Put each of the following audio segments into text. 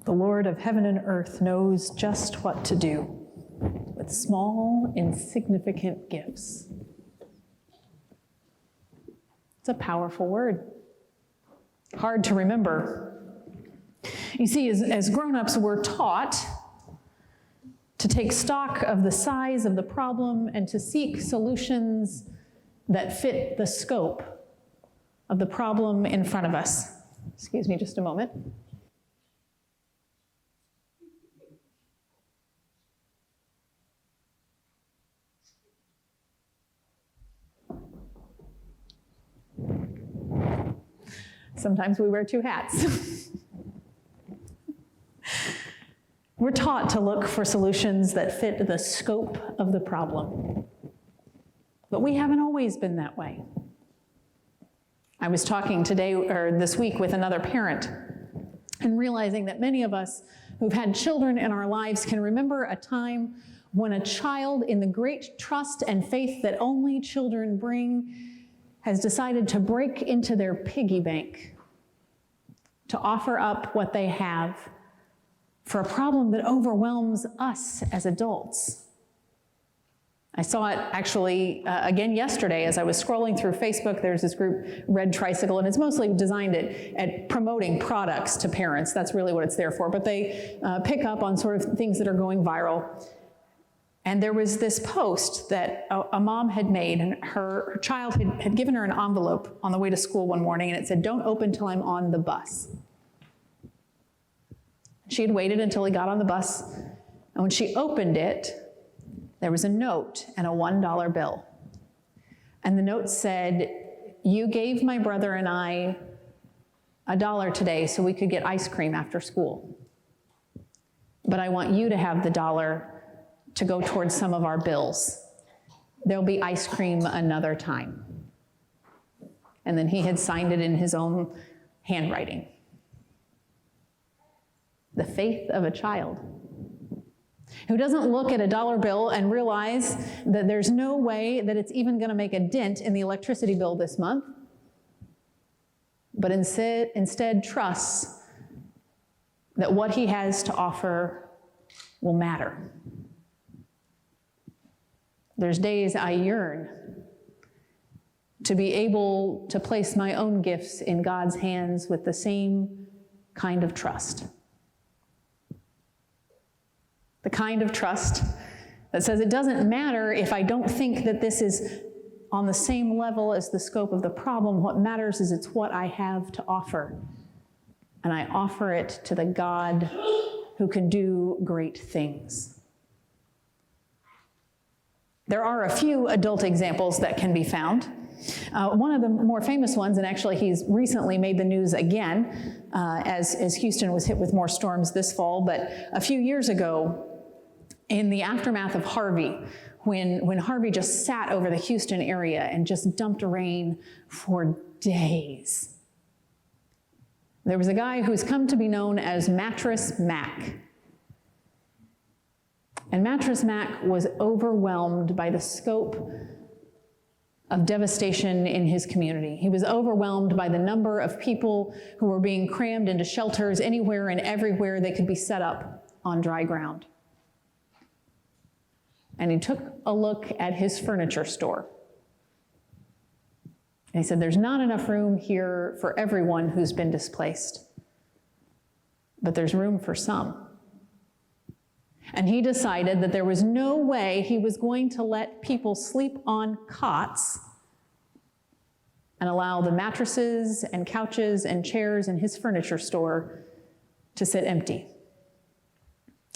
The Lord of heaven and earth knows just what to do with small, insignificant gifts. It's a powerful word. Hard to remember. You see, as grown-ups, we're taught to take stock of the size of the problem and to seek solutions that fit the scope of the problem in front of us. Excuse me just a moment. Sometimes we wear two hats. We're taught to look for solutions that fit the scope of the problem. But we haven't always been that way. I was talking today or this week with another parent and realizing that many of us who've had children in our lives can remember a time when a child, in the great trust and faith that only children bring, has decided to break into their piggy bank to offer up what they have for a problem that overwhelms us as adults. I saw it actually again yesterday as I was scrolling through Facebook. There's this group, Red Tricycle, and it's mostly designed at promoting products to parents. That's really what it's there for. But they pick up on sort of things that are going viral. And there was this post that a mom had made, and her child had given her an envelope on the way to school one morning, and it said, "Don't open till I'm on the bus." She had waited until he got on the bus, and when she opened it, there was a note and a $1 bill. And the note said, "You gave my brother and I $1 today so we could get ice cream after school. But I want you to have the $1 to go towards some of our bills. There'll be ice cream another time." And then he had signed it in his own handwriting. The faith of a child who doesn't look at a $1 bill and realize that there's no way that it's even going to make a dent in the electricity bill this month, but instead trusts that what he has to offer will matter. There's days I yearn to be able to place my own gifts in God's hands with the same kind of trust. The kind of trust that says it doesn't matter if I don't think that this is on the same level as the scope of the problem. What matters is it's what I have to offer. And I offer it to the God who can do great things. There are a few adult examples that can be found. One of the more famous ones, and actually he's recently made the news again, as Houston was hit with more storms this fall, but a few years ago, in the aftermath of Harvey, when Harvey just sat over the Houston area and just dumped rain for days, there was a guy who's come to be known as Mattress Mac. And Mattress Mac was overwhelmed by the scope of devastation in his community. He was overwhelmed by the number of people who were being crammed into shelters anywhere and everywhere they could be set up on dry ground. And he took a look at his furniture store. And he said, "There's not enough room here for everyone who's been displaced, but there's room for some." And he decided that there was no way he was going to let people sleep on cots and allow the mattresses and couches and chairs in his furniture store to sit empty.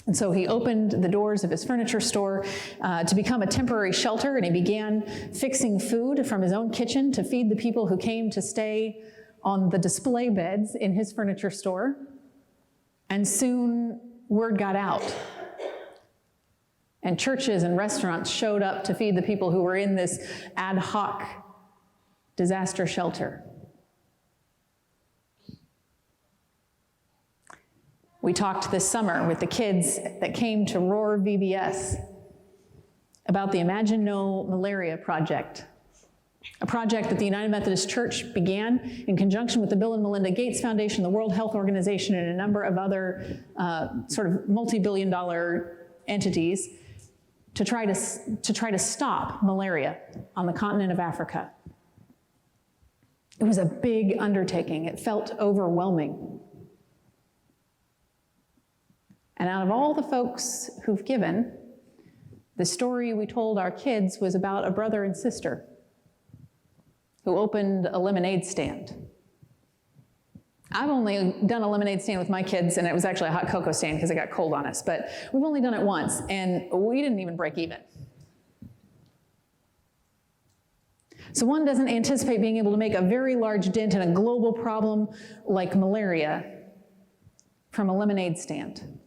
And so he opened the doors of his furniture store to become a temporary shelter, and he began fixing food from his own kitchen to feed the people who came to stay on the display beds in his furniture store. And soon word got out. And churches and restaurants showed up to feed the people who were in this ad hoc disaster shelter. We talked this summer with the kids that came to Roar VBS about the Imagine No Malaria project a project that the United Methodist Church began in conjunction with the Bill and Melinda Gates Foundation, the World Health Organization, and a number of other sort of multi-billion-dollar entities to try to stop malaria on the continent of Africa. It was a big undertaking. It felt overwhelming. And out of all the folks who've given, the story we told our kids was about a brother and sister who opened a lemonade stand. I've only done a lemonade stand with my kids, and it was actually a hot cocoa stand because it got cold on us, but we've only done it once, and we didn't even break even. So one doesn't anticipate being able to make a very large dent in a global problem like malaria from a lemonade stand.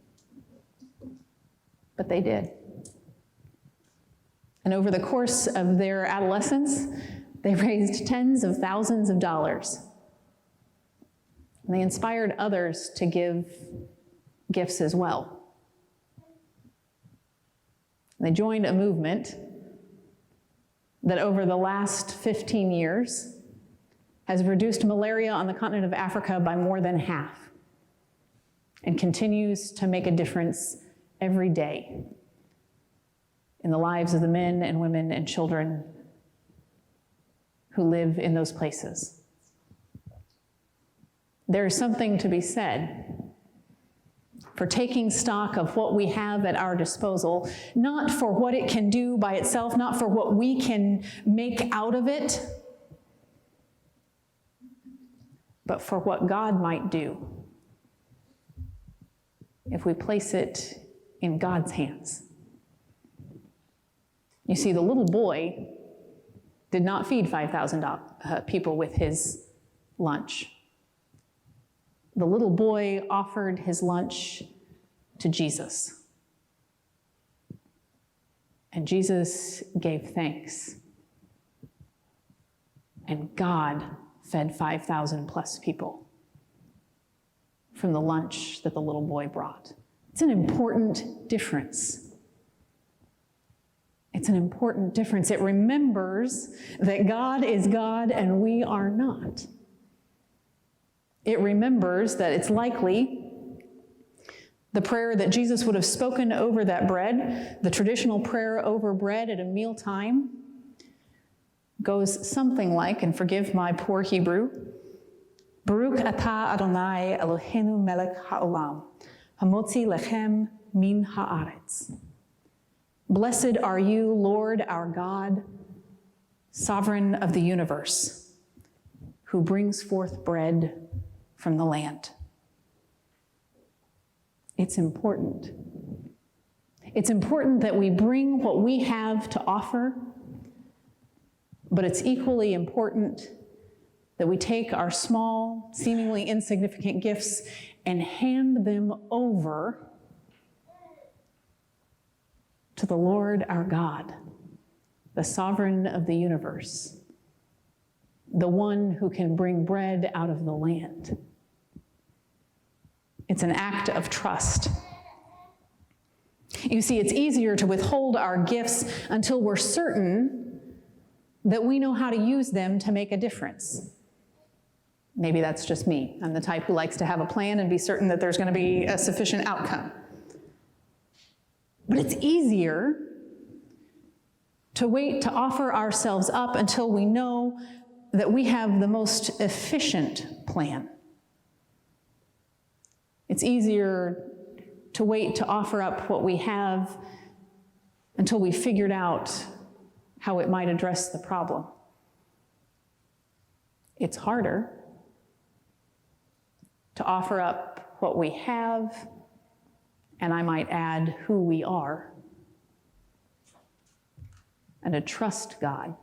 But they did. And over the course of their adolescence, they raised tens of thousands of dollars. And they inspired others to give gifts as well. They joined a movement that over the last 15 years has reduced malaria on the continent of Africa by more than half and continues to make a difference every day in the lives of the men and women and children who live in those places. There is something to be said for taking stock of what we have at our disposal, not for what it can do by itself, not for what we can make out of it, but for what God might do if we place it in God's hands. You see, the little boy did not feed 5,000 people with his lunch. The little boy offered his lunch to Jesus. And Jesus gave thanks. And God fed 5,000 plus people from the lunch that the little boy brought. It's an important difference. It's an important difference. It remembers that God is God and we are not. It remembers that it's likely the prayer that Jesus would have spoken over that bread, the traditional prayer over bread at a mealtime, goes something like, and forgive my poor Hebrew, Baruch atah Adonai Eloheinu melech ha'olam, hamotzi lechem min ha'aretz. Blessed are you, Lord our God, sovereign of the universe, who brings forth bread from the land. It's important. It's important that we bring what we have to offer, but it's equally important that we take our small, seemingly insignificant gifts and hand them over to the Lord our God, the sovereign of the universe, the one who can bring bread out of the land. It's an act of trust. You see, it's easier to withhold our gifts until we're certain that we know how to use them to make a difference. Maybe that's just me. I'm the type who likes to have a plan and be certain that there's going to be a sufficient outcome. But it's easier to wait to offer ourselves up until we know that we have the most efficient plan. It's easier to wait to offer up what we have until we figured out how it might address the problem. It's harder to offer up what we have, and I might add who we are, and to trust God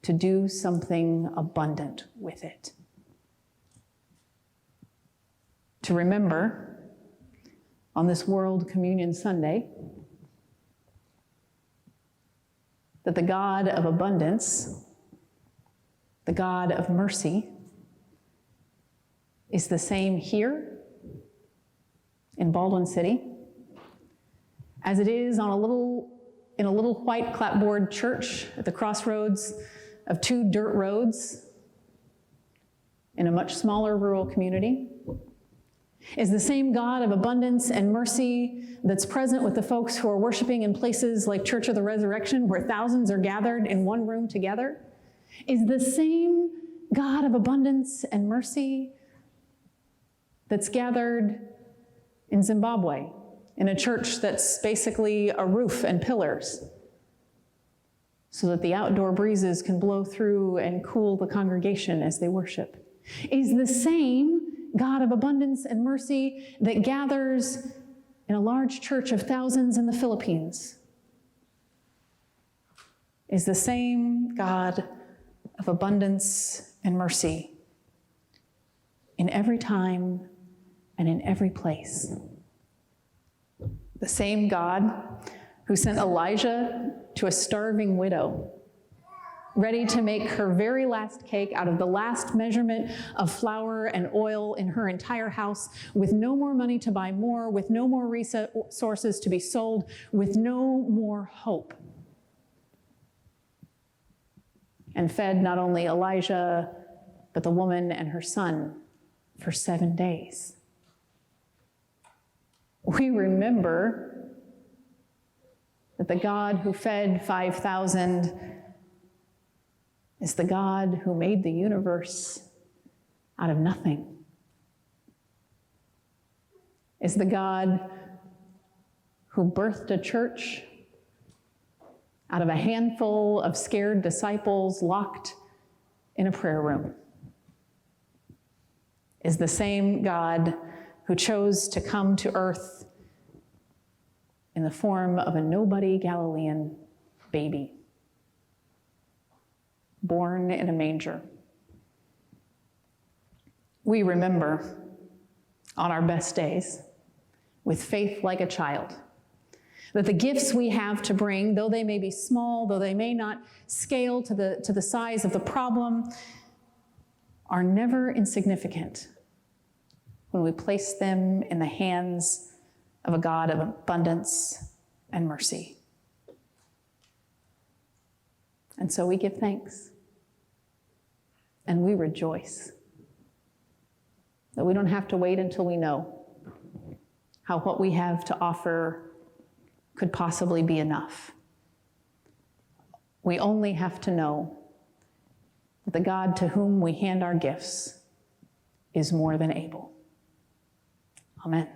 to do something abundant with it. To remember on this World Communion Sunday that the God of abundance, the God of mercy, is the same here in Baldwin City as it is on a little in a little white clapboard church at the crossroads of two dirt roads in a much smaller rural community, is the same God of abundance and mercy that's present with the folks who are worshiping in places like Church of the Resurrection, where thousands are gathered in one room together, is the same God of abundance and mercy that's gathered in Zimbabwe, in a church that's basically a roof and pillars, so that the outdoor breezes can blow through and cool the congregation as they worship, is the same God of abundance and mercy that gathers in a large church of thousands in the Philippines, is the same God of abundance and mercy in every time and in every place. The same God who sent Elijah to a starving widow, ready to make her very last cake out of the last measurement of flour and oil in her entire house, with no more money to buy more, with no more resources to be sold, with no more hope. And fed not only Elijah, but the woman and her son for 7 days. We remember that the God who fed 5,000 is the God who made the universe out of nothing, is the God who birthed a church out of a handful of scared disciples locked in a prayer room, is the same God who chose to come to earth in the form of a nobody Galilean baby, born in a manger. We remember on our best days, with faith like a child, that the gifts we have to bring, though they may be small, though they may not scale to the size of the problem, are never insignificant when we place them in the hands of a God of abundance and mercy. And so we give thanks, and we rejoice that we don't have to wait until we know how what we have to offer could possibly be enough. We only have to know that the God to whom we hand our gifts is more than able. Amen.